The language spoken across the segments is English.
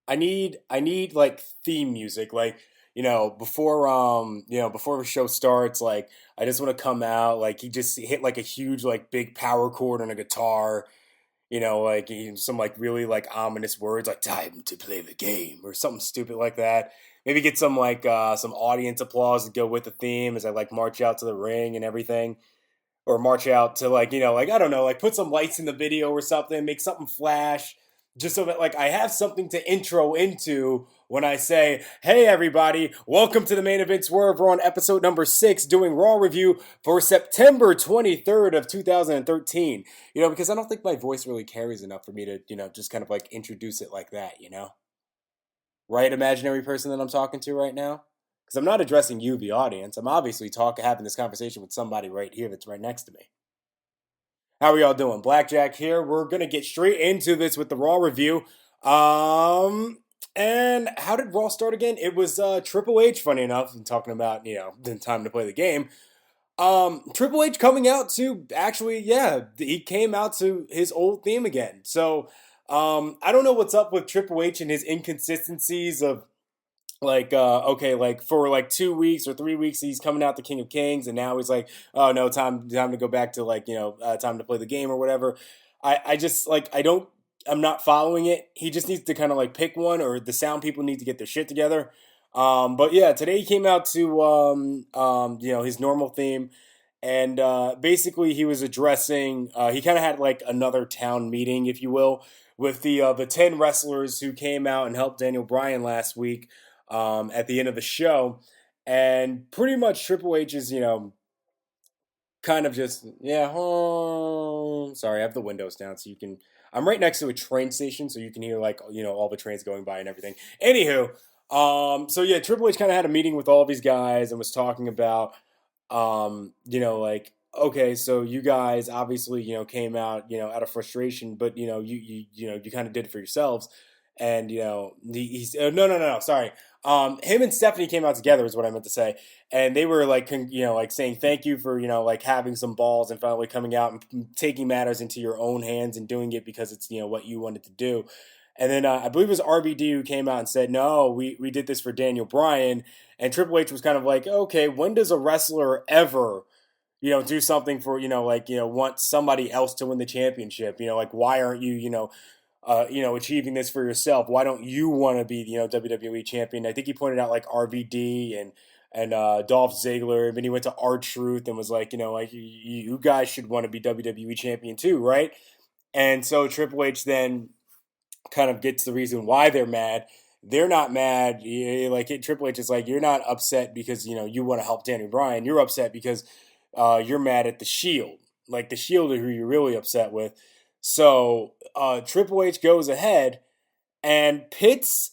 I need like theme music, like before the show starts, like I just want to come out, like he just hit like a huge like big power chord on a guitar, like some like really like ominous words like "time to play the game" or something stupid like that. Maybe get some like some audience applause to go with the theme as I like march out to the ring and everything, or march out to like like I don't know, like put some lights in the video or something, make something flash, just so that like I have something to intro into when I say, "Hey everybody, welcome to the main event Swerve." We're on episode number 6, doing Raw review for September 23rd of 2013. Because I don't think my voice really carries enough for me to just kind of like introduce it like that. Right, imaginary person that I'm talking to right now? Because I'm not addressing you, the audience. I'm obviously having this conversation with somebody right here that's right next to me. How are y'all doing? Blackjack here. We're gonna get straight into this with the Raw review. Um, and how did Raw start again? It was Triple H. Funny enough, and talking about the time to play the game. Triple H coming out to actually, yeah, he came out to his old theme again. So, I don't know what's up with Triple H and his inconsistencies of like okay, like for like 2 weeks or 3 weeks he's coming out the King of Kings, and now he's like, oh no, time to go back to like time to play the game or whatever. I just like I'm not following it. He just needs to kind of like pick one, or the sound people need to get their shit together. But yeah, today he came out to his normal theme, and basically he was addressing. He kind of had like another town meeting, if you will, with the 10 wrestlers who came out and helped Daniel Bryan last week, at the end of the show, and pretty much Triple H is kind of just, yeah. Oh, sorry, I have the windows down so you can. I'm right next to a train station, so you can hear like all the trains going by and everything. Anywho, so yeah, Triple H kind of had a meeting with all these guys and was talking about like, okay, so you guys obviously came out out of frustration, but you kind of did it for yourselves, and he's no, sorry, him and Stephanie came out together is what I meant to say, and they were like like saying thank you for like having some balls and finally coming out and taking matters into your own hands and doing it because it's what you wanted to do. And then I believe it was RVD who came out and said, no, we did this for Daniel Bryan. And Triple H was kind of like, okay, when does a wrestler ever, do something for, like, want somebody else to win the championship? Like, why aren't you, achieving this for yourself? Why don't you want to be, WWE champion? I think he pointed out like RVD and Dolph Ziggler. And then he went to R-Truth and was like, like you guys should want to be WWE champion too, right? And so Triple H then kind of gets the reason why they're mad. They're not mad. Like Triple H is like, you're not upset because you want to help Daniel Bryan. You're upset because you're mad at the Shield. Like the Shield are who you're really upset with. So Triple H goes ahead and pits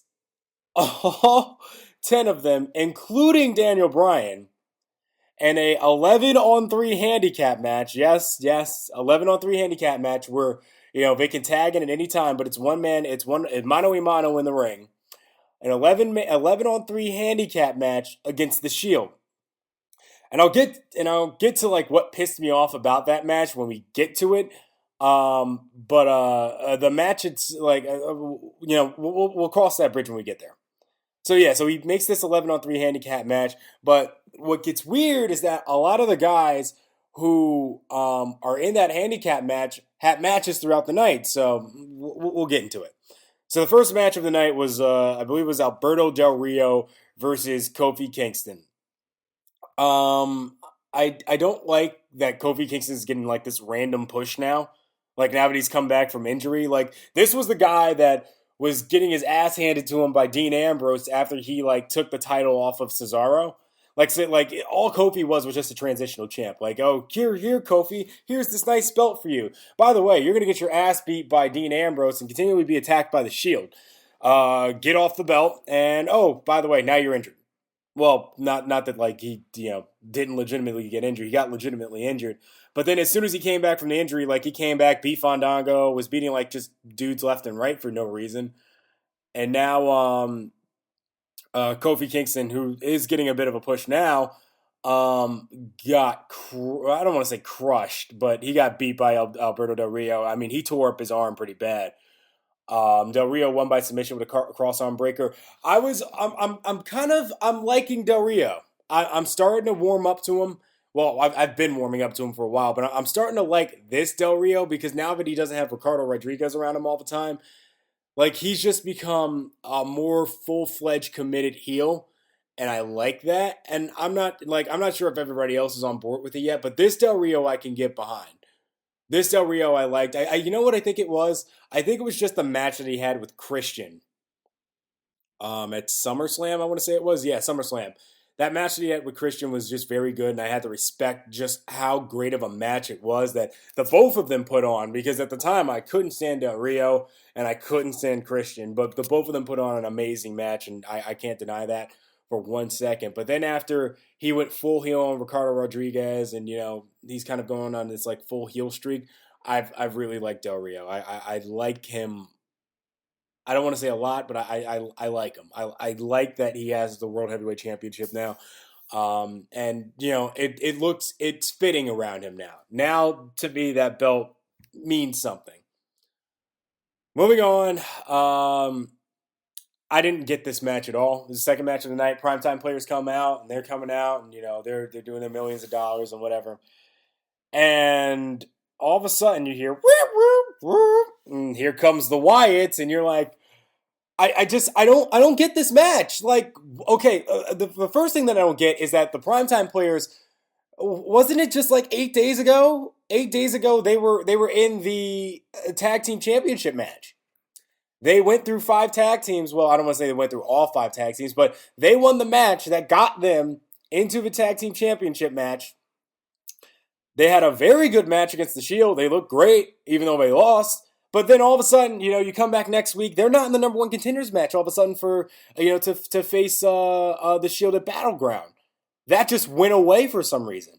all 10 of them, including Daniel Bryan, in a 11-on-3 handicap match. Yes, 11-on-3 handicap match where they can tag in at any time, but it's one man, it's mano a mano in the ring. An 11-on-3 handicap match against the Shield. And I'll get to like what pissed me off about that match when we get to it. But the match, it's like we'll cross that bridge when we get there. So yeah, so he makes this 11-on-3 handicap match, but what gets weird is that a lot of the guys who are in that handicap match had matches throughout the night. So we'll get into it. So the first match of the night was, I believe, it was Alberto Del Rio versus Kofi Kingston. Um, I don't like that Kofi Kingston is getting like this random push now. Like now that he's come back from injury, like this was the guy that was getting his ass handed to him by Dean Ambrose after he like took the title off of Cesaro. Like, so, like all Kofi was just a transitional champ. Like, oh, here, Kofi, here's this nice belt for you. By the way, you're gonna get your ass beat by Dean Ambrose and continually be attacked by the Shield. Get off the belt, and oh, by the way, now you're injured. Well, not that like he didn't legitimately get injured. He got legitimately injured, but then as soon as he came back from the injury, like he came back, beat Fandango, was beating like just dudes left and right for no reason, and now Kofi Kingston, who is getting a bit of a push now, I don't want to say crushed, but he got beat by Alberto Del Rio. I mean, he tore up his arm pretty bad. Del Rio won by submission with a cross arm breaker. I'm liking Del Rio. I'm starting to warm up to him. Well, I've been warming up to him for a while, but I'm starting to like this Del Rio because now that he doesn't have Ricardo Rodriguez around him all the time, like he's just become a more full fledged committed heel, and I like that. And I'm not sure if everybody else is on board with it yet, but this Del Rio I can get behind. This Del Rio I liked. You know what I think it was? I think it was just the match that he had with Christian at SummerSlam. I want to say it was, yeah, SummerSlam. That match that he had with Christian was just very good, and I had to respect just how great of a match it was that the both of them put on. Because at the time I couldn't stand Del Rio and I couldn't stand Christian, but the both of them put on an amazing match, and I can't deny that for 1 second. But then after he went full heel on Ricardo Rodriguez, and he's kind of going on this like full heel streak. I've really liked Del Rio. I like him. I don't want to say a lot, but I like him. I like that he has the World Heavyweight Championship now. And it's fitting around him now. Now to me that belt means something. Moving on. I didn't get this match at all. It was the second match of the night. Primetime players come out and they're coming out and they're doing their millions of dollars and whatever. And all of a sudden you hear whoop, whoop, whoop, and here comes the Wyatts, and you're like, I don't get this match. Like, okay, the first thing that I don't get is that the primetime players, wasn't it just like 8 days ago? 8 days ago they were in the tag team championship match. They went through 5 tag teams. Well, I don't want to say they went through all 5 tag teams, but they won the match that got them into the tag team championship match. They had a very good match against the Shield. They looked great, even though they lost. But then all of a sudden, you come back next week. They're not in the number one contenders match all of a sudden for to face the Shield at Battleground. That just went away for some reason.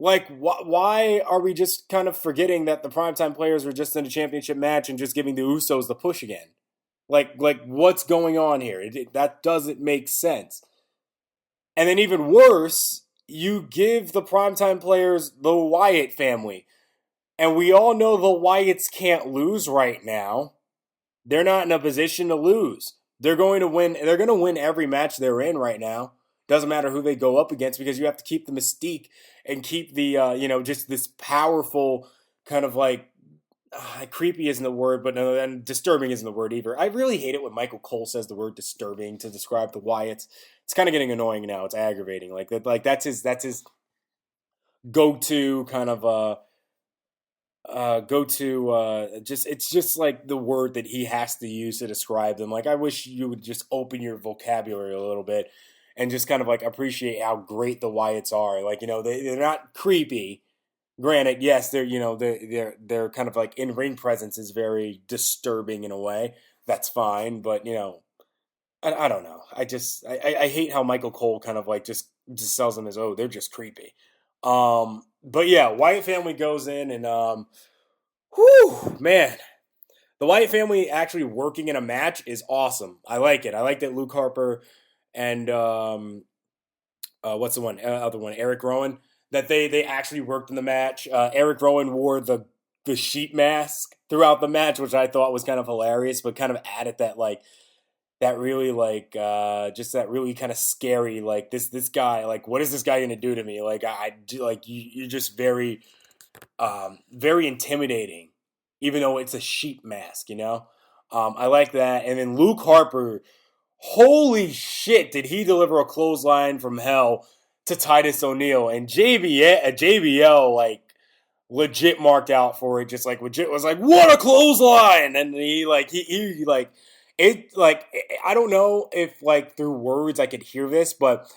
Like, why are we just kind of forgetting that the primetime players were just in a championship match and just giving the Usos the push again? Like what's going on here? That doesn't make sense. And then even worse, you give the primetime players the Wyatt family. And we all know the Wyatts can't lose right now. They're not in a position to lose. They're going to win. They're going to win every match they're in right now. Doesn't matter who they go up against, because you have to keep the mystique and keep the just this powerful kind of like creepy isn't the word, but no, and disturbing isn't the word either. I really hate it when Michael Cole says the word disturbing to describe the Wyatts. It's kind of getting annoying now. It's aggravating. Like that's his go-to kind of just it's just like the word that he has to use to describe them. Like, I wish you would just open your vocabulary a little bit and just kind of like appreciate how great the Wyatts are. Like, they're not creepy. Granted, yes, they're kind of like in-ring presence is very disturbing in a way. That's fine, but I don't know. I hate how Michael Cole kind of like just sells them as, oh, they're just creepy. But yeah, Wyatt family goes in and whew, man, the Wyatt family actually working in a match is awesome. I like it. I like that Luke Harper and what's the one other one, Eric Rowan, that they actually worked in the match. Eric Rowan wore the sheep mask throughout the match, which I thought was kind of hilarious, but kind of added that like that really like just that really kind of scary, like this guy, like what is this guy gonna do to me? Like I do, like you're just very very intimidating, even though it's a sheep mask. I like that. And then Luke Harper, holy shit, did he deliver a clothesline from hell to Titus O'Neil, and JBL like legit marked out for it, just like legit was like, what a clothesline. And he like it, like, I don't know if like through words I could hear this, but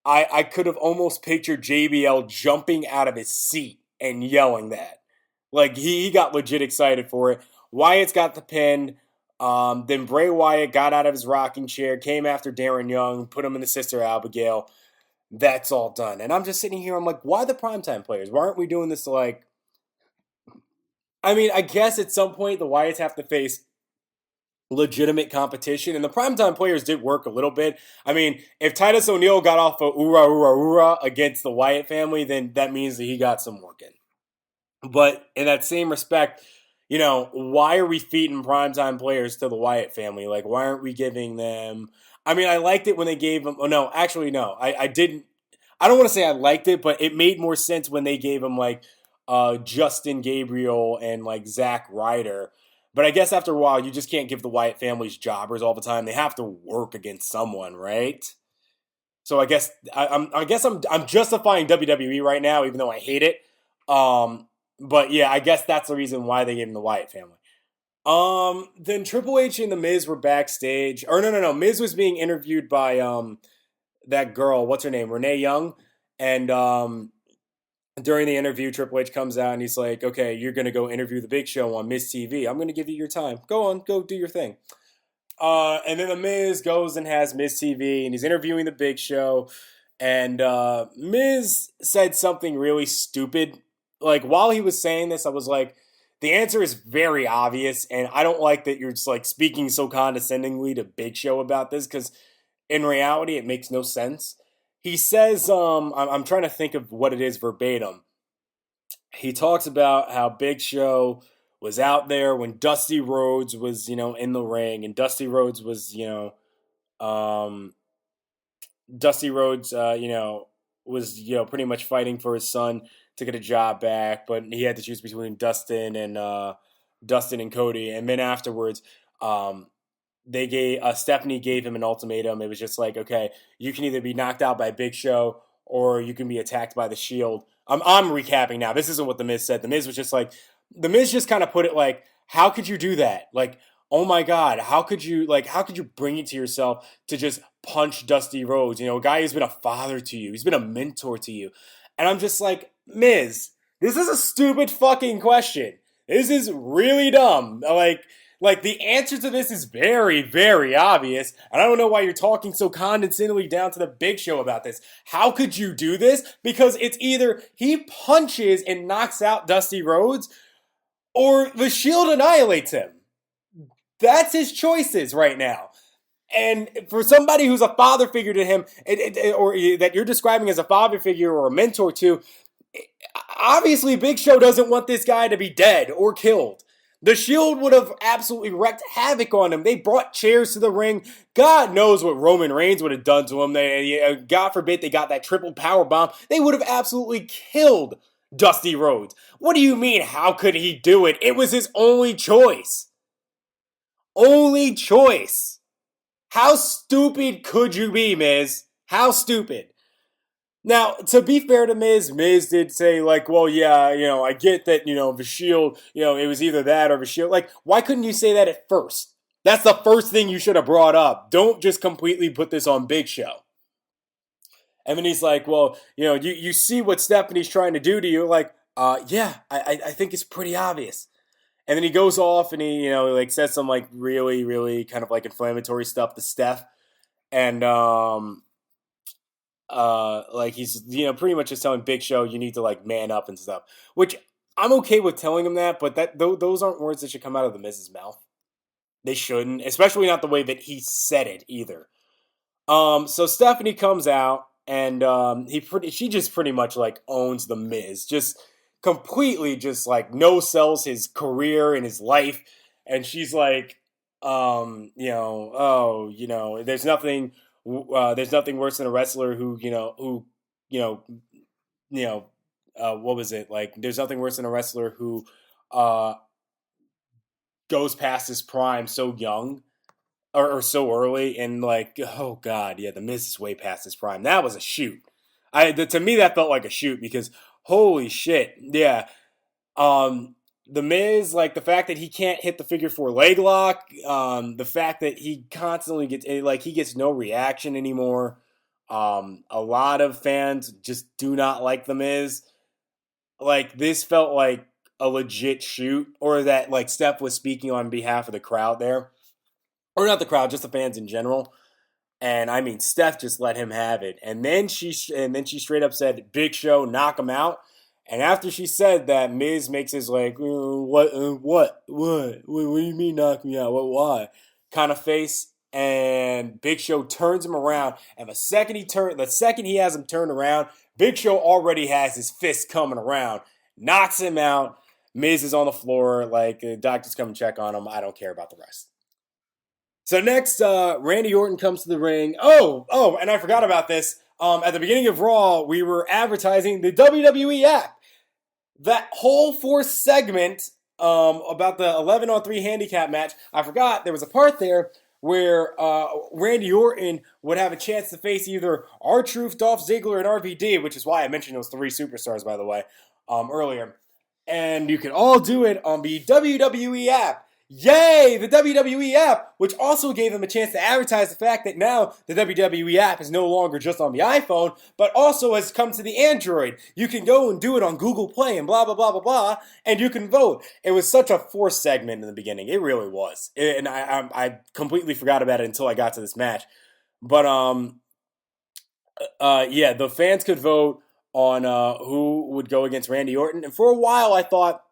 I could have almost pictured JBL jumping out of his seat and yelling that. Like he got legit excited for it. Wyatt's got the pin. Then Bray Wyatt got out of his rocking chair, came after Darren Young, put him in the Sister Abigail. That's all done. And I'm just sitting here, I'm like, why the primetime players? Why aren't we doing this to like... I mean, I guess at some point the Wyatts have to face legitimate competition, and the primetime players did work a little bit. I mean, if Titus O'Neil got off of Ura against the Wyatt family, then that means that he got some work in. But in that same respect, Why are we feeding primetime players to the Wyatt family? Like, why aren't we giving them? I mean, I liked it when they gave them. Oh no, actually, no, I didn't. I don't want to say I liked it, but it made more sense when they gave him like Justin Gabriel and like Zack Ryder. But I guess after a while, you just can't give the Wyatt family's jobbers all the time. They have to work against someone, right? So I guess I'm justifying WWE right now, even though I hate it. But yeah, I guess that's the reason why they gave him the Wyatt family. Then Triple H and the Miz were backstage, or no, Miz was being interviewed by that girl, what's her name, Renee Young, and during the interview, Triple H comes out and he's like, "Okay, you're gonna go interview the Big Show on Miz TV. I'm gonna give you your time. Go on, go do your thing." And then the Miz goes and has Miz TV, and he's interviewing the Big Show, and Miz said something really stupid. Like while he was saying this, I was like, the answer is very obvious, and I don't like that you're just like speaking so condescendingly to Big Show about this because in reality, it makes no sense. He says, I'm trying to think of what it is verbatim. He talks about how Big Show was out there when Dusty Rhodes was, in the ring, and Dusty Rhodes was, um, Dusty Rhodes, was, pretty much fighting for his son to get a job back, but he had to choose between Dustin and Cody, and then afterwards, um, Stephanie gave him an ultimatum. It was just like, okay, you can either be knocked out by Big Show or you can be attacked by the Shield. I'm recapping now. This isn't what the Miz said. The Miz was just like, the Miz just kind of put it like, how could you do that? Like, oh my God, how could you bring it to yourself to just punch Dusty Rhodes? A guy who's been a father to you, he's been a mentor to you, and I'm just like, Miz, this is a stupid fucking question. This is really dumb. Like the answer to this is very, very obvious, and I don't know why you're talking so condescendingly down to the Big Show about this. How could you do this? Because it's either he punches and knocks out Dusty Rhodes, or the Shield annihilates him. That's his choices right now. And for somebody who's a father figure to him, or that you're describing as a father figure or a mentor to, obviously Big Show doesn't want this guy to be dead or killed. The Shield would have absolutely wreaked havoc on him. They brought chairs to the ring. God knows what Roman Reigns would have done to him. God forbid they got that triple power bomb. They would have absolutely killed Dusty Rhodes. What do you mean, how could he do it? It was his only choice. Only choice. How stupid could you be, Miz? How stupid? Now, to be fair to Miz did say, like, well, yeah, I get that, the Shield, it was either that or the Shield. Like, why couldn't you say that at first? That's the first thing you should have brought up. Don't just completely put this on Big Show. And then he's like, well, you see what Stephanie's trying to do to you. Like, yeah, I think it's pretty obvious. And then he goes off and he, like says some like really, really kind of like inflammatory stuff to Steph. And, like he's pretty much just telling Big Show you need to like man up and stuff, which I'm okay with telling him that, but those aren't words that should come out of the Miz's mouth. They shouldn't, especially not the way that he said it either. So Stephanie comes out and she just pretty much like owns the Miz, just completely just like no sells his career and his life, and she's like, there's nothing worse than a wrestler you know, what was it like? There's nothing worse than a wrestler who uh, goes past his prime so young or so early, and like, oh god, yeah, the Miz is way past his prime. That was a shoot. To me that felt like a shoot because holy shit, yeah. The Miz, like the fact that he can't hit the figure four leg lock, the fact that he constantly he gets no reaction anymore. A lot of fans just do not like the Miz. Like this felt like a legit shoot, or that like Steph was speaking on behalf of the crowd there, or not the crowd, just the fans in general. And I mean, Steph just let him have it, and then she straight up said, "Big Show, knock him out." And after she said that, Miz makes his like, what do you mean knock me out? What, why? Kind of face, and Big Show turns him around. And the second he has him turned around, Big Show already has his fist coming around, knocks him out. Miz is on the floor. Like, the doctors come and check on him. I don't care about the rest. So next, Randy Orton comes to the ring. And I forgot about this. At the beginning of Raw, we were advertising the WWE app. That whole fourth segment about the 11-on-3 handicap match, I forgot there was a part there where Randy Orton would have a chance to face either R-Truth, Dolph Ziggler, and RVD, which is why I mentioned those three superstars, by the way, earlier. And you can all do it on the WWE app. Yay, the WWE app, which also gave them a chance to advertise the fact that now the WWE app is no longer just on the iPhone, but also has come to the Android. You can go and do it on Google Play and blah, blah, blah, blah, blah, and you can vote. It was such a forced segment in the beginning. It really was. And I completely forgot about it until I got to this match. But, yeah, the fans could vote on who would go against Randy Orton. And for a while, I thought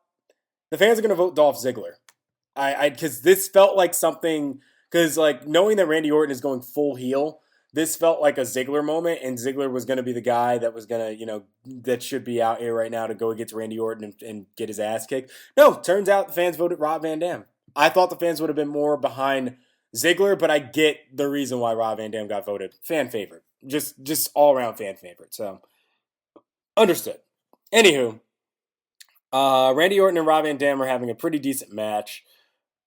the fans are going to vote Dolph Ziggler. Because this felt like something, because like knowing that Randy Orton is going full heel, this felt like a Ziggler moment, and Ziggler was going to be the guy that was going to, that should be out here right now to go against Randy Orton and get his ass kicked. No, turns out the fans voted Rob Van Dam. I thought the fans would have been more behind Ziggler, but I get the reason why Rob Van Dam got voted. Fan favorite. Just all around fan favorite. So, understood. Anywho, Randy Orton and Rob Van Dam are having a pretty decent match.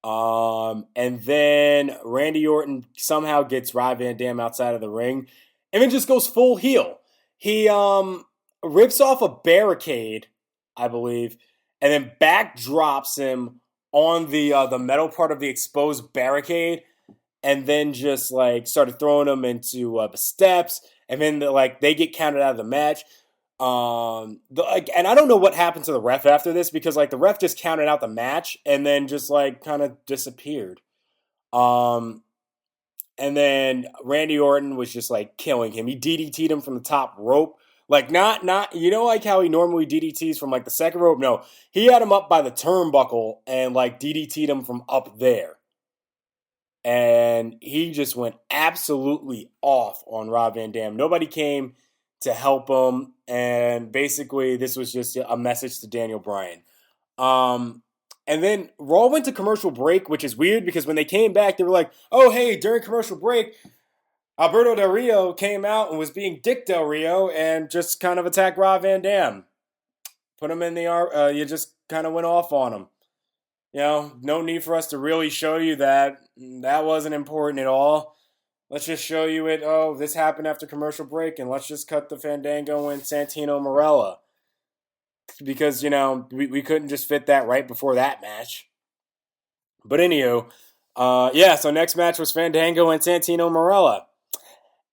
And then Randy Orton somehow gets Rob Van Dam outside of the ring and then just goes full heel. He rips off a barricade, I believe, and then backdrops him on the metal part of the exposed barricade, and then just like started throwing him into the steps, and then they get counted out of the match. And I don't know what happened to the ref after this, because the ref just counted out the match and then just kind of disappeared. And then Randy Orton was just killing him. He DDT'd him from the top rope. Not how he normally DDTs from the second rope. No, he had him up by the turnbuckle and DDT'd him from up there. And he just went absolutely off on Rob Van Dam. Nobody came to help him, and basically this was just a message to Daniel Bryan. And then Raw went to commercial break, which is weird because when they came back, they were like, oh, hey, during commercial break, Alberto Del Rio came out and was being Dick Del Rio and just kind of attacked Rob Van Dam. Put him in the you just kind of went off on him. No need for us to really show you that. That wasn't important at all. Let's just show you it. Oh, this happened after commercial break, and let's just cut the Fandango and Santino Marella. Because, we couldn't just fit that right before that match. But anywho, so next match was Fandango and Santino Marella.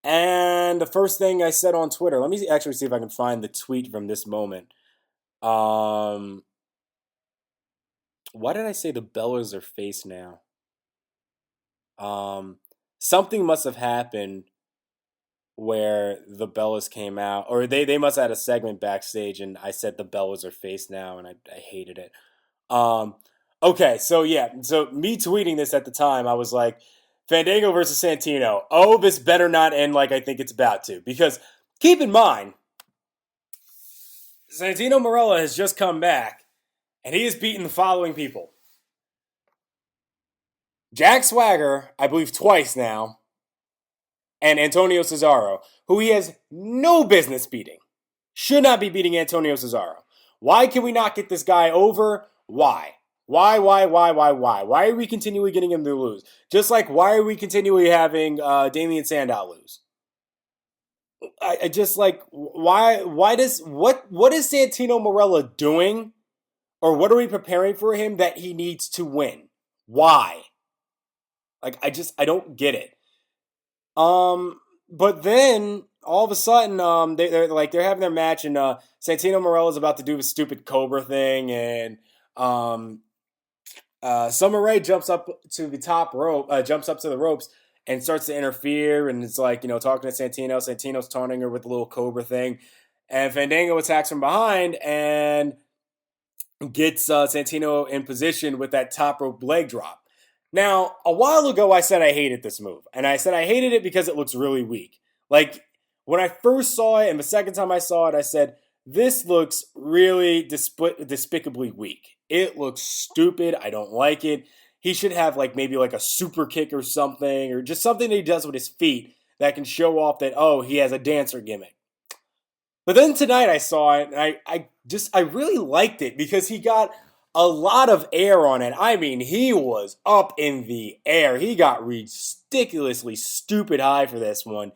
And the first thing I said on Twitter, let me actually see if I can find the tweet from this moment. Why did I say the Bellas are face now? Something must have happened where the Bellas came out, or they must have had a segment backstage, and I said the Bellas are face now, and I hated it. Okay, so me tweeting this at the time, I was like, Fandango versus Santino. Oh, this better not end like I think it's about to, because keep in mind, Santino Marella has just come back, and he has beaten the following people. Jack Swagger, I believe twice now, and Antonio Cesaro, who he has no business beating. Should not be beating Antonio Cesaro. Why can we not get this guy over? Why? Why? Why are we continually getting him to lose? Just like, why are we continually having Damian Sandow lose? I just why what is Santino Marella doing? Or what are we preparing for him that he needs to win? Why? I don't get it. But then all of a sudden, they're having their match, and Santino Marella's about to do a stupid Cobra thing, and Summer Rae jumps up to the top rope, jumps up to the ropes, and starts to interfere, and it's talking to Santino. Santino's taunting her with the little Cobra thing, and Fandango attacks from behind and gets Santino in position with that top rope leg drop. Now, a while ago, I said I hated this move. And I said I hated it because it looks really weak. When I first saw it and the second time I saw it, I said, this looks really despicably weak. It looks stupid. I don't like it. He should have like maybe like a super kick or something, or just something that he does with his feet that can show off that, oh, he has a dancer gimmick. But then tonight I saw it and I really liked it because he got a lot of air on it. I mean, he was up in the air. He got ridiculously stupid high for this one.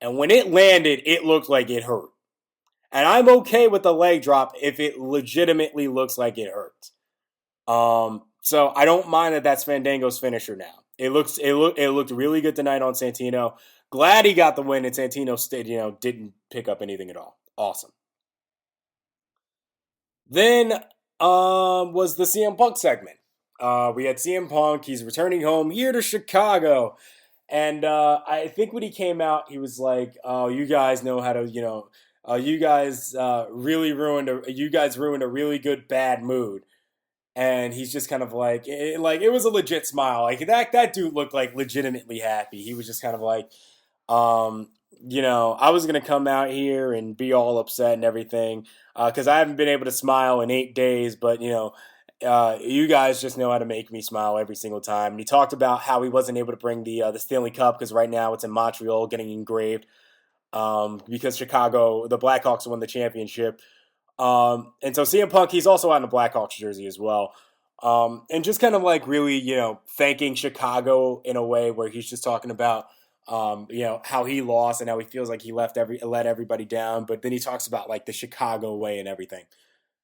And when it landed, it looked like it hurt. And I'm okay with the leg drop if it legitimately looks like it hurts. So I don't mind that that's Fandango's finisher now. It looked really good tonight on Santino. Glad he got the win, and Santino didn't pick up anything at all. Awesome. Then was the CM Punk segment. We had CM Punk. He's returning home here to Chicago, and I think when he came out, he was like, "Oh, you guys know how to, you guys you guys ruined a really good bad mood." And he's just kind of like it was a legit smile. Like that dude looked like legitimately happy. He was just kind of like, um, I was gonna come out here and be all upset and everything because I haven't been able to smile in 8 days. But you guys just know how to make me smile every single time. And he talked about how he wasn't able to bring the Stanley Cup because right now it's in Montreal getting engraved because Chicago, the Blackhawks won the championship. And so CM Punk, he's also on the Blackhawks jersey as well. And just kind of like really, thanking Chicago in a way where he's just talking about, how he lost and how he feels like he let everybody down. But then he talks about like the Chicago way and everything.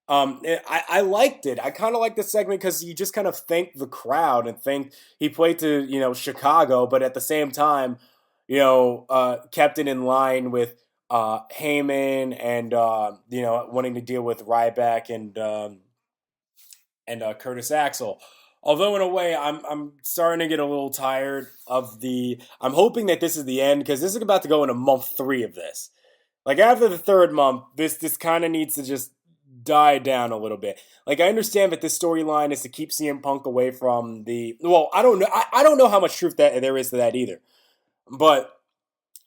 I liked it. I kind of like the segment because you just kind of thank the crowd and think he played to, Chicago, but at the same time, kept it in line with Heyman and wanting to deal with Ryback and Curtis Axel. Although in a way, I'm starting to get a little tired of the. I'm hoping that this is the end because this is about to go into month 3 of this. Like after the third month, this kind of needs to just die down a little bit. Like I understand that this storyline is to keep CM Punk away from the. Well, I don't know. I don't know how much truth that there is to that either. But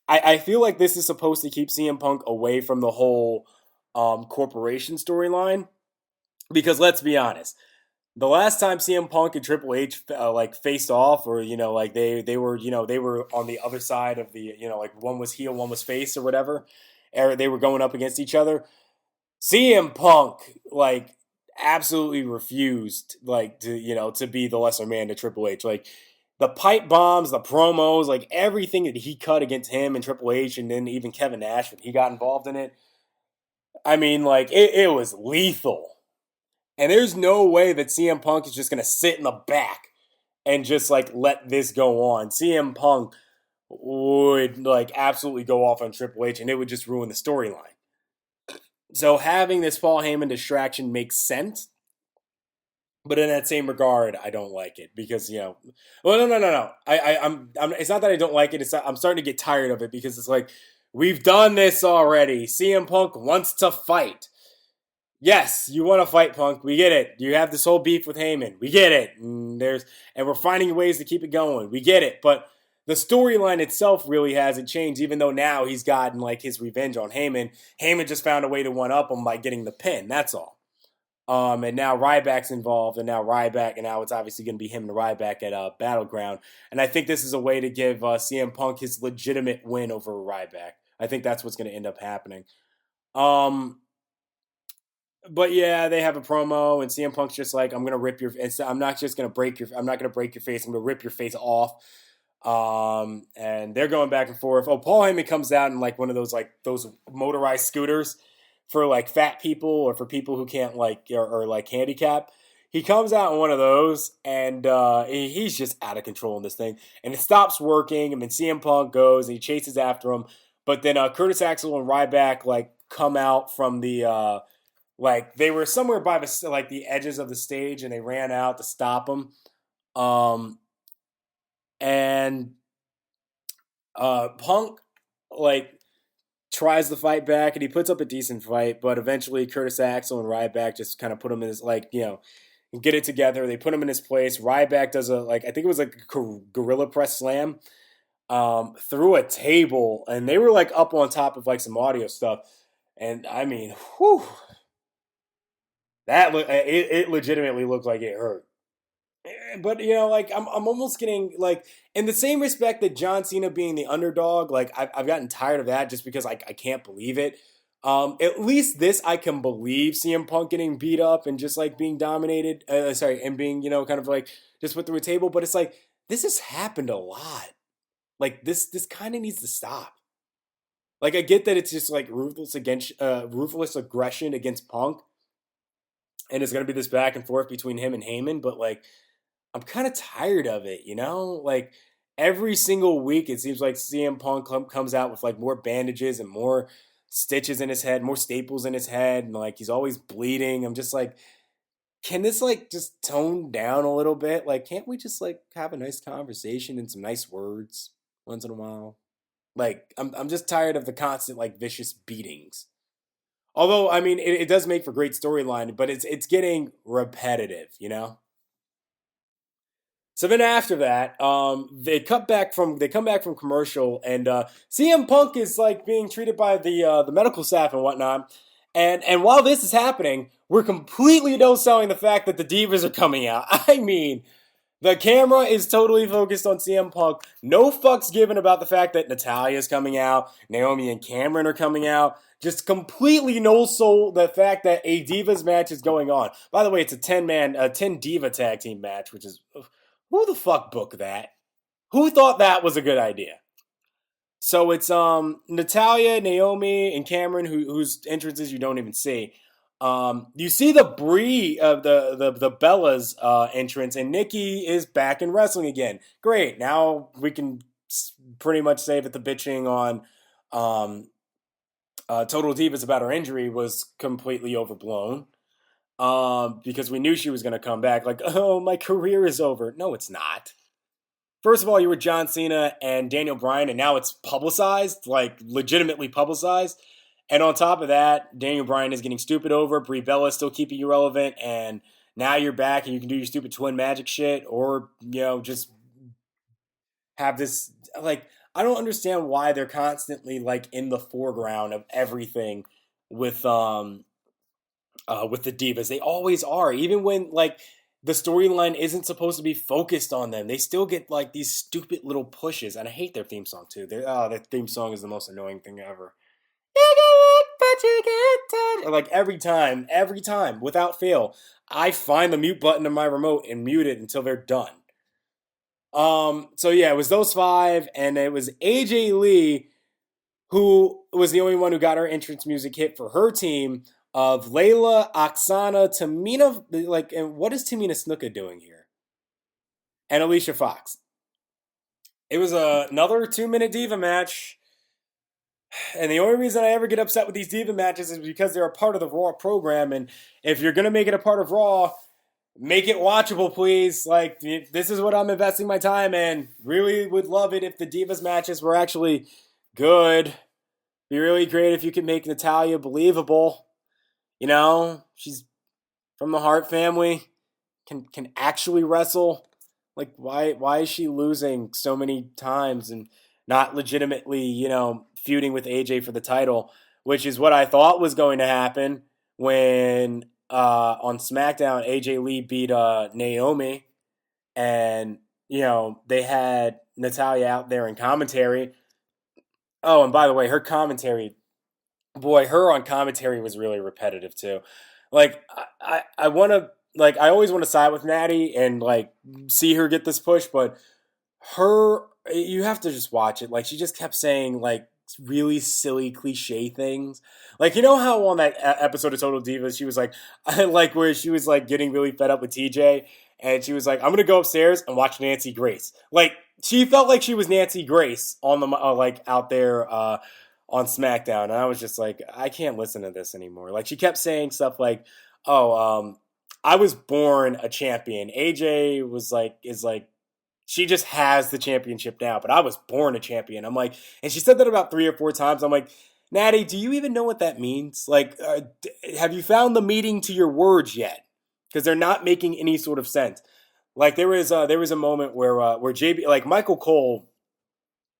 I feel like this is supposed to keep CM Punk away from the whole corporation storyline. Because let's be honest, the last time CM Punk and Triple H like faced off, or like they were they were on the other side of the like one was heel, one was face, or whatever, or they were going up against each other. CM Punk like absolutely refused like to be the lesser man to Triple H. Like the pipe bombs, the promos, like everything that he cut against him and Triple H, and then even Kevin Nash when he got involved in it. I mean, like it was lethal. And there's no way that CM Punk is just gonna sit in the back and just like let this go on. CM Punk would like absolutely go off on Triple H, and it would just ruin the storyline. So having this Paul Heyman distraction makes sense, but in that same regard, I don't like it because well, no. I'm. It's not that I don't like it. It's I'm starting to get tired of it because it's like we've done this already. CM Punk wants to fight. Yes, you want to fight, Punk. We get it. You have this whole beef with Heyman. We get it. And we're finding ways to keep it going. We get it. But the storyline itself really hasn't changed, even though now he's gotten like his revenge on Heyman. Heyman just found a way to one up him by getting the pin. That's all. And now Ryback's involved, and now it's obviously going to be him and Ryback at Battleground. And I think this is a way to give CM Punk his legitimate win over Ryback. I think that's what's going to end up happening. But yeah, they have a promo, and CM Punk's just like, "I'm gonna rip your. I'm not just gonna break your. I'm not gonna break your face. I'm gonna rip your face off." And they're going back and forth. Oh, Paul Heyman comes out in like one of those motorized scooters for like fat people or for people who can't or like handicap. He comes out in one of those, and he's just out of control in this thing. And it stops working. I mean, CM Punk goes and he chases after him, but then Curtis Axel and Ryback like come out from the. Like they were somewhere by the edges of the stage, and they ran out to stop him. And Punk like tries to fight back, and he puts up a decent fight, but eventually Curtis Axel and Ryback just kind of put him in his get it together. They put him in his place. Ryback does I think it was like a gorilla press slam through a table, and they were like up on top of like some audio stuff. And I mean, whew. it legitimately looked like it hurt. But like I'm almost getting like in the same respect that John Cena being the underdog, like I've gotten tired of that just because I can't believe it. At least this I can believe CM Punk getting beat up and just like being dominated. Sorry, and being kind of like just put through a table. But it's like this has happened a lot. Like this kind of needs to stop. Like I get that it's just like ruthless aggression against Punk, and it's gonna be this back and forth between him and Heyman. But like I'm kind of tired of it, Like every single week, it seems like CM Punk comes out with like more bandages and more stitches in his head, more staples in his head, and like he's always bleeding. I'm just like, can this like just tone down a little bit? Like, can't we just like have a nice conversation and some nice words once in a while? Like, I'm just tired of the constant like vicious beatings. Although, I mean, it does make for great storyline, but it's getting repetitive. So then after that, they come back from commercial, and CM Punk is like being treated by the medical staff and whatnot. And while this is happening, we're completely no selling the fact that the Divas are coming out. I mean, the camera is totally focused on CM Punk. No fucks given about the fact that Natalya is coming out, Naomi and Cameron are coming out. Just completely no soul the fact that a Divas match is going on. By the way, it's a 10 Diva tag team match, which is who the fuck booked that? Who thought that was a good idea? So it's Natalya, Naomi, and Cameron whose entrances you don't even see. You see the Brie of the Bellas entrance, and Nikki is back in wrestling again. Great. Now we can pretty much say that the bitching on Total Divas about her injury was completely overblown. Because we knew she was going to come back. Like, oh, my career is over. No, it's not. First of all, you were John Cena and Daniel Bryan, and now it's publicized, like legitimately publicized. And on top of that, Daniel Bryan is getting stupid over. Brie Bella is still keeping you relevant, and now you're back and you can do your stupid twin magic shit, or just have this like I don't understand why they're constantly like in the foreground of everything with the divas. They always are, even when like the storyline isn't supposed to be focused on them. They still get like these stupid little pushes, and I hate their theme song too. Their theme song is the most annoying thing ever. But you get like every time, without fail, I find the mute button on my remote and mute it until they're done. So yeah, it was those five, and it was AJ Lee who was the only one who got her entrance music hit for her team of Layla, Oksana, Tamina, like, and what is Tamina Snuka doing here? And Alicia Fox. It was another 2-minute Diva match. And the only reason I ever get upset with these Diva matches is because they're a part of the Raw program. And if you're going to make it a part of Raw, make it watchable, please. Like, this is what I'm investing my time in. Really would love it if the Divas matches were actually good. Be really great if you could make Natalya believable. She's from the Hart family, can actually wrestle. Like, why is she losing so many times and not legitimately, feuding with AJ for the title, which is what I thought was going to happen when on SmackDown AJ Lee beat Naomi, and they had Natalya out there in commentary. Oh, and by the way, her commentary, boy, her on commentary was really repetitive too. Like I want to like I always want to side with Natty and like see her get this push, but her you have to just watch it. Like she just kept saying like really silly cliche things. Like how on that episode of Total Divas she was like I like where she was like getting really fed up with TJ and she was like I'm gonna go upstairs and watch Nancy Grace. Like she felt like she was Nancy Grace on the like out there on SmackDown, and I was just like, I can't listen to this anymore. Like she kept saying stuff like, "Oh, I was born a champion." AJ is like, she just has the championship now, but I was born a champion. I'm like, and she said that about 3 or 4 times. I'm like, Natty, do you even know what that means? Like, have you found the meaning to your words yet? Because they're not making any sort of sense. Like there was a moment where JB like Michael Cole.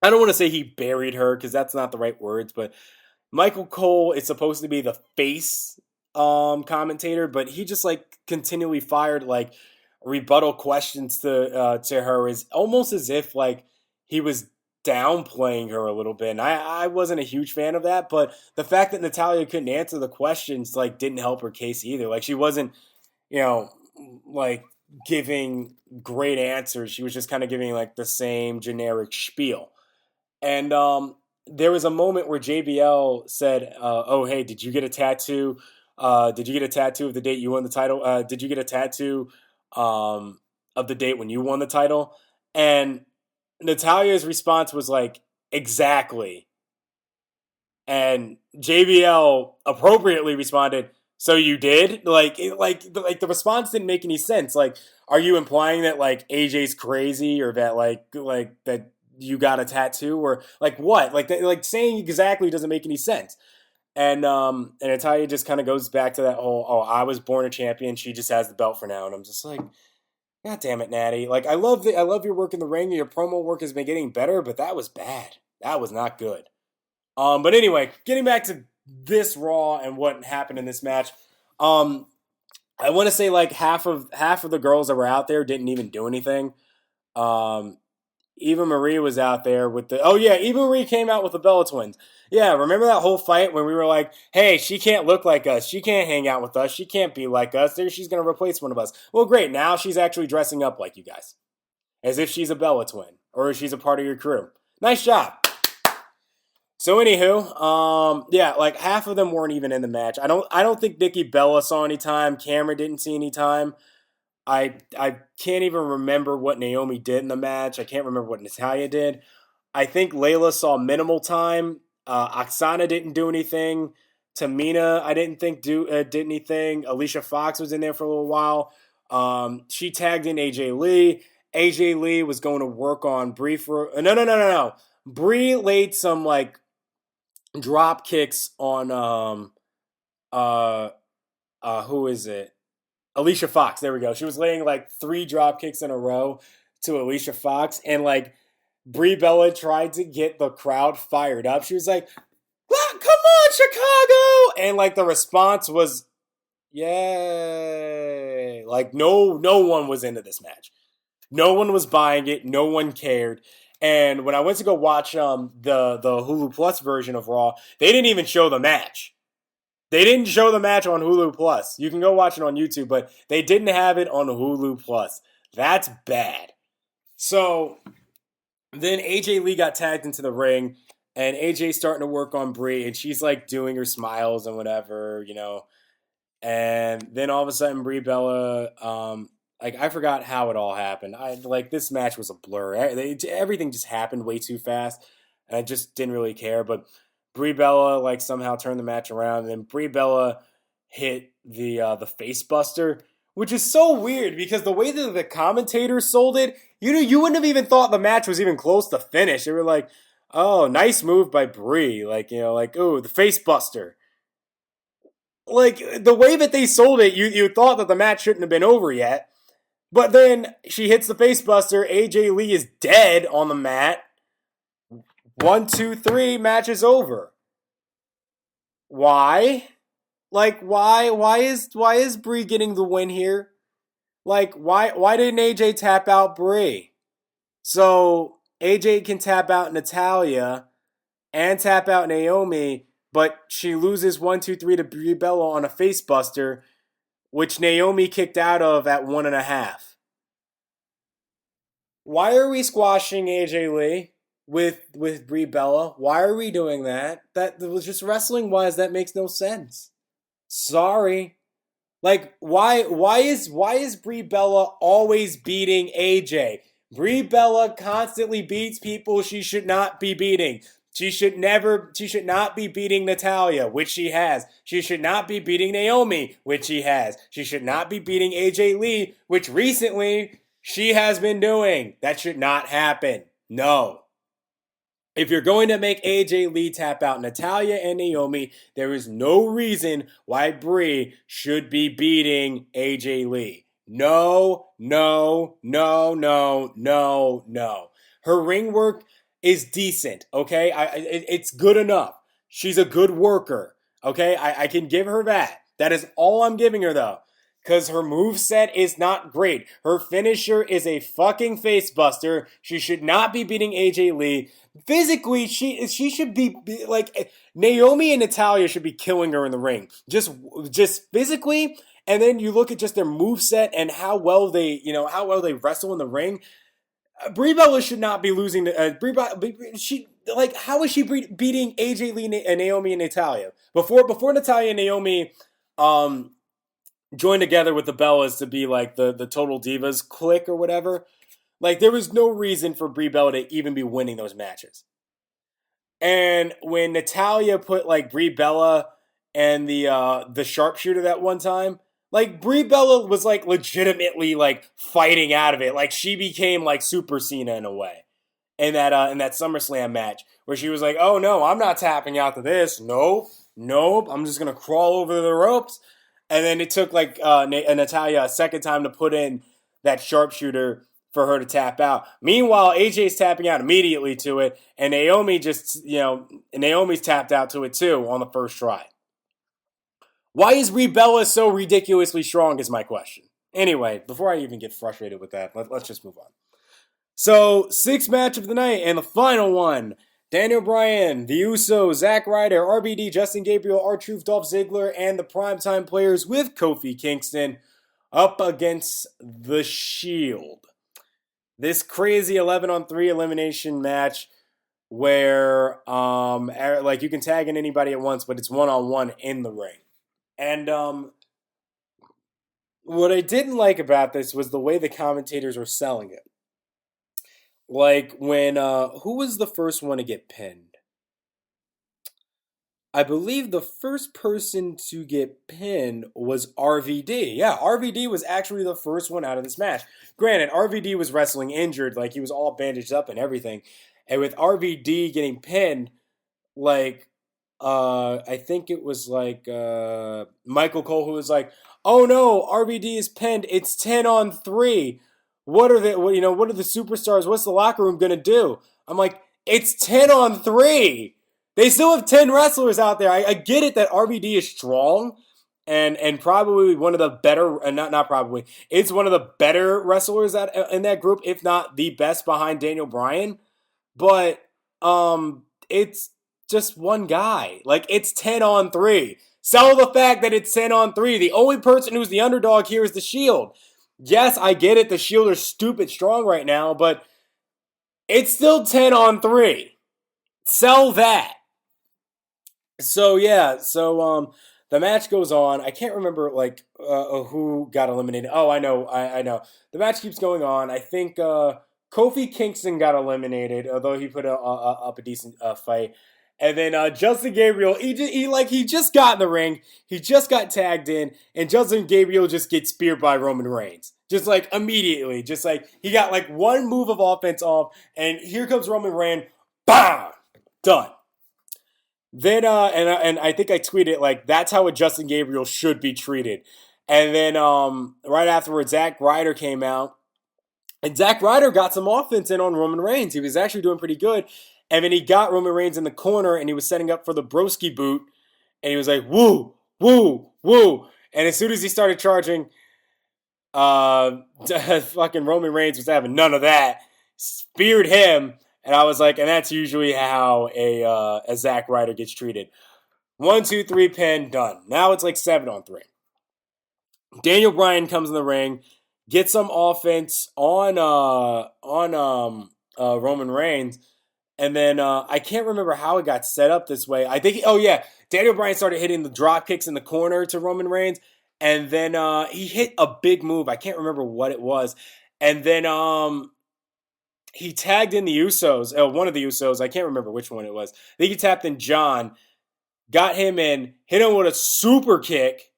I don't want to say he buried her because that's not the right words, but Michael Cole is supposed to be the face commentator, but he just like continually fired like rebuttal questions to her, is almost as if like he was downplaying her a little bit. And I wasn't a huge fan of that, but the fact that Natalia couldn't answer the questions like didn't help her case either. Like she wasn't, you know, like giving great answers. She was just kind of giving like the same generic spiel. And there was a moment where JBL said, "Oh, hey, did you get a tattoo? Did you get a tattoo of the date you won the title? Did you get a tattoo of the date when you won the title?" And Natalia's response was like, "Exactly." And JBL appropriately responded, "So you did?" Like the response didn't make any sense. Like, are you implying that like AJ's crazy, or that like that you got a tattoo, or like what? Like saying exactly doesn't make any sense. And Natalia just kind of goes back to that whole, "Oh, I was born a champion. She just has the belt for now." And I'm just like, God damn it, Natty. Like I love your work in the ring. Your promo work has been getting better, but that was bad. That was not good. But anyway, getting back to this Raw and what happened in this match. Um, I want to say like half of the girls that were out there didn't even do anything. Um, Eva Marie was out there with the. Oh yeah, Eva Marie came out with the Bella Twins. Yeah, remember that whole fight when we were like, "Hey, she can't look like us. She can't hang out with us. She can't be like us. There, she's gonna replace one of us." Well, great. Now she's actually dressing up like you guys, as if she's a Bella Twin or she's a part of your crew. Nice job. So anywho, yeah, like half of them weren't even in the match. I don't think Nikki Bella saw any time. Cameron didn't see any time. I can't even remember what Naomi did in the match. I can't remember what Natalia did. I think Layla saw minimal time. Oksana didn't do anything. Tamina, I didn't think did anything. Alicia Fox was in there for a little while. She tagged in AJ Lee. AJ Lee was going to work on Bree for no. Bree laid some like drop kicks on uh who is it? Alicia Fox. There we go. She was laying like three drop kicks in a row to Alicia Fox, and like Brie Bella tried to get the crowd fired up. She was like, "Come on, Chicago!" And like the response was, "Yay!" Like no one was into this match. No one was buying it. No one cared. And when I went to go watch the Hulu Plus version of Raw, they didn't even show the match. They didn't show the match on Hulu Plus. You can go watch it on YouTube, but they didn't have it on Hulu Plus. That's bad. So then AJ Lee got tagged into the ring, and AJ's starting to work on Brie, and she's like doing her smiles and whatever, you know. And then all of a sudden, Brie Bella, like I forgot how it all happened. I like this match was a blur. Everything just happened way too fast, and I just didn't really care. But Brie Bella like somehow turned the match around, and then Brie Bella hit the face buster, which is so weird because the way that the commentators sold it, you wouldn't have even thought the match was even close to finish. They were like, "Oh, nice move by Brie," like like oh the face buster. Like the way that they sold it, you thought that the match shouldn't have been over yet. But then she hits the face buster. AJ Lee is dead on the mat. 1, 2, 3, match is over. Why? Like why? Why is Brie getting the win here? Like why didn't AJ tap out Brie? So AJ can tap out Natalia and tap out Naomi, but she loses 1, 2, 3 to Brie Bella on a face buster, which Naomi kicked out of at 1.5. Why are we squashing AJ Lee with Brie Bella? Why are we doing that? That was just wrestling wise. That makes no sense. Sorry. Like why is Brie Bella always beating AJ? Brie Bella constantly beats people she should not be beating. She should not be beating Natalia, which she has. She should not be beating Naomi, which she has. She should not be beating AJ Lee, which recently she has been doing. That should not happen. No. If you're going to make AJ Lee tap out Natalia and Naomi, there is no reason why Brie should be beating AJ Lee. No, no, no, no, no, no. Her ring work is decent, okay? It's good enough. She's a good worker, okay? I can give her that. That is all I'm giving her, though. Because her move set is not great. Her finisher is a fucking face buster. She should not be beating AJ Lee. Physically, she should be like Naomi and Natalia should be killing her in the ring. Just physically, and then you look at just their move set and how well they wrestle in the ring. Brie Bella should not be losing to she like how is she beating AJ Lee and Naomi and Natalia before Natalia and Naomi joined together with the Bellas to be like the Total Divas clique or whatever. Like there was no reason for Brie Bella to even be winning those matches. And when Natalia put like Brie Bella and the sharpshooter that one time, like Brie Bella was like legitimately like fighting out of it. Like she became like Super Cena in a way in that SummerSlam match where she was like, "Oh no, I'm not tapping out to this. Nope. I'm just gonna crawl over the ropes." And then it took like Natalia a second time to put in that sharpshooter for her to tap out. Meanwhile, AJ's tapping out immediately to it, and Naomi's tapped out to it too on the first try. Why is Brie Bella so ridiculously strong is my question. Anyway, before I even get frustrated with that, let's just move on. So, sixth match of the night, and the final one. Daniel Bryan, The Usos, Zack Ryder, RVD, Justin Gabriel, R-Truth, Dolph Ziggler, and the Primetime Players with Kofi Kingston up against The Shield. This crazy 11-on-3 elimination match where like you can tag in anybody at once, but it's one-on-one in the ring. And what I didn't like about this was the way the commentators were selling it. Like when who was the first one to get pinned? I believe the first person to get pinned was RVD. Yeah, RVD was actually the first one out of this match. Granted, RVD was wrestling injured, like he was all bandaged up and everything. And with RVD getting pinned, like I think it was like Michael Cole who was like, "Oh no, RVD is pinned. It's 10-on-3. What are the superstars? What's the locker room gonna do?" I'm like, it's 10-on-3. They still have 10 wrestlers out there. I get it that RVD is strong and probably one of the better, and not probably, it's one of the better wrestlers in that group, if not the best behind Daniel Bryan. But it's just one guy. Like, it's 10-on-3. Sell the fact that it's 10-on-3. The only person who's the underdog here is the Shield. Yes, I get it. The Shield are stupid strong right now, but it's still 10-on-3. Sell that. So yeah, the match goes on. I can't remember like who got eliminated. Oh, I know. The match keeps going on. I think Kofi Kingston got eliminated, although he put up a decent fight. And then Justin Gabriel, he just got in the ring. He just got tagged in, and Justin Gabriel just gets speared by Roman Reigns. Just like immediately. Just like he got like one move of offense off, and here comes Roman Reigns. Bam! Done. Then and I think I tweeted like that's how a Justin Gabriel should be treated. And then right afterwards, Zack Ryder came out, and Zack Ryder got some offense in on Roman Reigns. He was actually doing pretty good. And then he got Roman Reigns in the corner, and he was setting up for the broski boot, and he was like, "Woo, woo, woo!" And as soon as he started charging, fucking Roman Reigns was having none of that. Speared him. And I was like, and that's usually how a Zack Ryder gets treated. 1, 2, 3, pin, done. Now it's like 7-on-3. Daniel Bryan comes in the ring, gets some offense on Roman Reigns, and then I can't remember how it got set up this way. I think, Daniel Bryan started hitting the drop kicks in the corner to Roman Reigns, and then he hit a big move. I can't remember what it was, and then he tagged in the Usos, one of the Usos. I can't remember which one it was. I think he tapped in John, got him in, hit him with a super kick.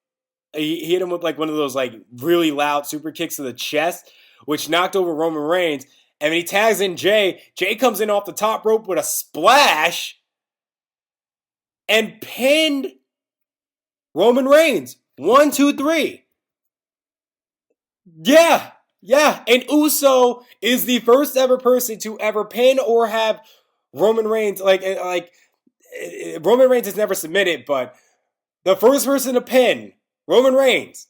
He hit him with like one of those like really loud super kicks to the chest, which knocked over Roman Reigns. And then he tags in Jay. Jay comes in off the top rope with a splash and pinned Roman Reigns. 1, 2, 3. Yeah, and Uso is the first ever person to ever pin or have Roman Reigns, like Roman Reigns has never submitted, but the first person to pin Roman Reigns,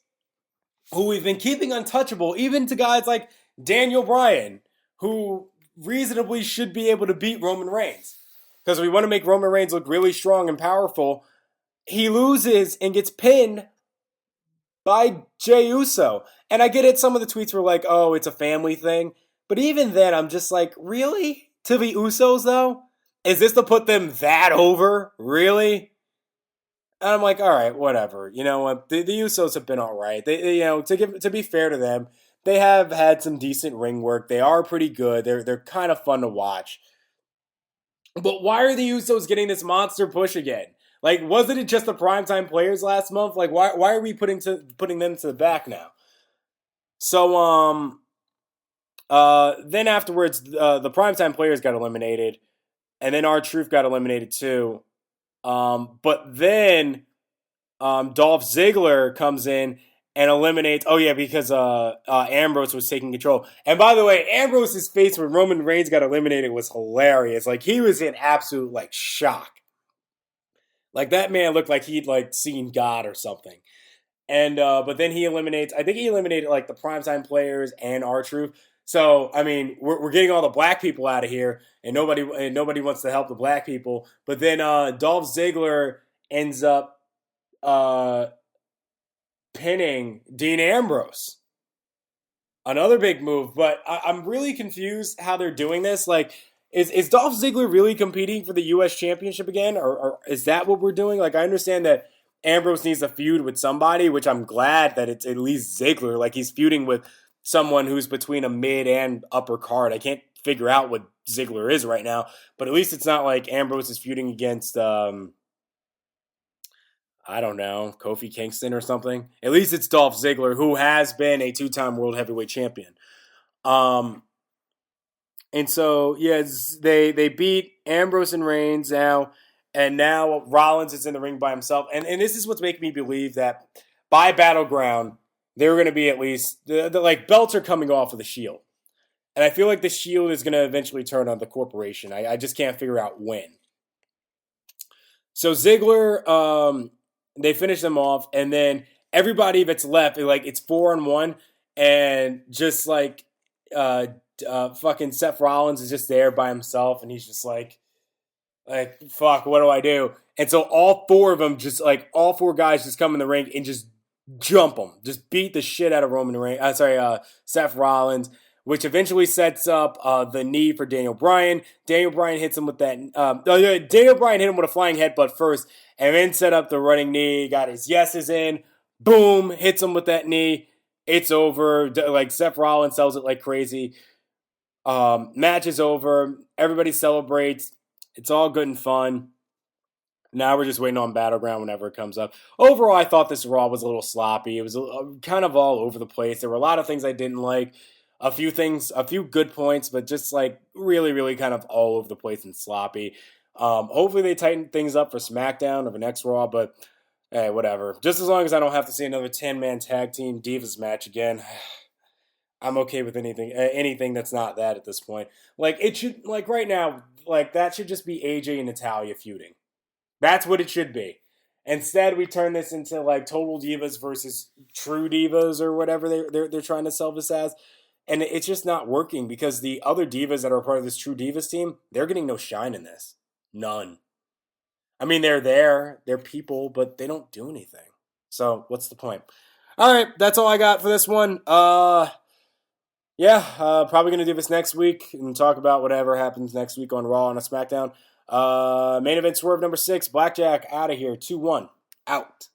who we've been keeping untouchable, even to guys like Daniel Bryan, who reasonably should be able to beat Roman Reigns. Because we want to make Roman Reigns look really strong and powerful. He loses and gets pinned by Jey Uso. And I get it, some of the tweets were like, oh, it's a family thing. But even then, I'm just like, really? To the Usos, though? Is this to put them that over? Really? And I'm like, all right, whatever. You know what? The Usos have been all right. To be fair to them, they have had some decent ring work. They are pretty good. They're kind of fun to watch. But why are the Usos getting this monster push again? Like, wasn't it just the primetime players last month? Like, why are we putting them to the back now? So then afterwards, the primetime players got eliminated, and then R-Truth got eliminated too. But then Dolph Ziggler comes in and eliminates. Oh yeah, because Ambrose was taking control. And by the way, Ambrose's face when Roman Reigns got eliminated was hilarious. Like he was in absolute like shock. Like that man looked like he'd like seen God or something. And but then he eliminates. I think he eliminated like the primetime players and R-Truth. So I mean, we're getting all the black people out of here, and nobody wants to help the black people. But then Dolph Ziggler ends up pinning Dean Ambrose. Another big move, but I'm really confused how they're doing this. Like, is Dolph Ziggler really competing for the U.S. Championship again, or is that what we're doing? Like, I understand that Ambrose needs a feud with somebody, which I'm glad that it's at least Ziggler. Like, he's feuding with someone who's between a mid and upper card. I can't figure out what Ziggler is right now, but at least it's not like Ambrose is feuding against I don't know, Kofi Kingston or something. At least it's Dolph Ziggler, who has been a two-time world heavyweight champion. And so, yes, they beat Ambrose and Reigns now, and now Rollins is in the ring by himself. And this is what's making me believe that by Battleground, they're going to be at least, the like belts are coming off of the Shield. And I feel like the Shield is going to eventually turn on the corporation. I just can't figure out when. So Ziggler, they finish them off, and then everybody that's left, like it's 4-1, and just like fucking Seth Rollins is just there by himself, and he's just like fuck, what do I do? And so all four of them, just like all four guys, just come in the ring and just jump him, just beat the shit out of Seth Rollins, which eventually sets up the knee for Daniel Bryan. Daniel Bryan hits him with that. Daniel Bryan hit him with a flying headbutt first, and then set up the running knee. Got his yeses in. Boom, hits him with that knee. It's over. Like Seth Rollins sells it like crazy. Match is over. Everybody celebrates. It's all good and fun. Now we're just waiting on Battleground whenever it comes up. Overall, I thought this Raw was a little sloppy. It was kind of all over the place. There were a lot of things I didn't like. A few good points, but just like really, really kind of all over the place and sloppy. Hopefully they tighten things up for SmackDown or the next Raw, but hey, whatever. Just as long as I don't have to see another 10-man tag team Divas match again, I'm okay with anything that's not that at this point. Like it should, like right now, like that should just be AJ and Natalya feuding. That's what it should be. Instead, we turn this into like Total Divas versus True Divas or whatever they're trying to sell this as. And it's just not working because the other divas that are part of this True Divas team, they're getting no shine in this. None. I mean, they're there. They're people, but they don't do anything. So what's the point? All right, that's all I got for this one. Probably going to do this next week and talk about whatever happens next week on Raw and on SmackDown. Main event Swerve number 6, Blackjack out of here, 2-1, out.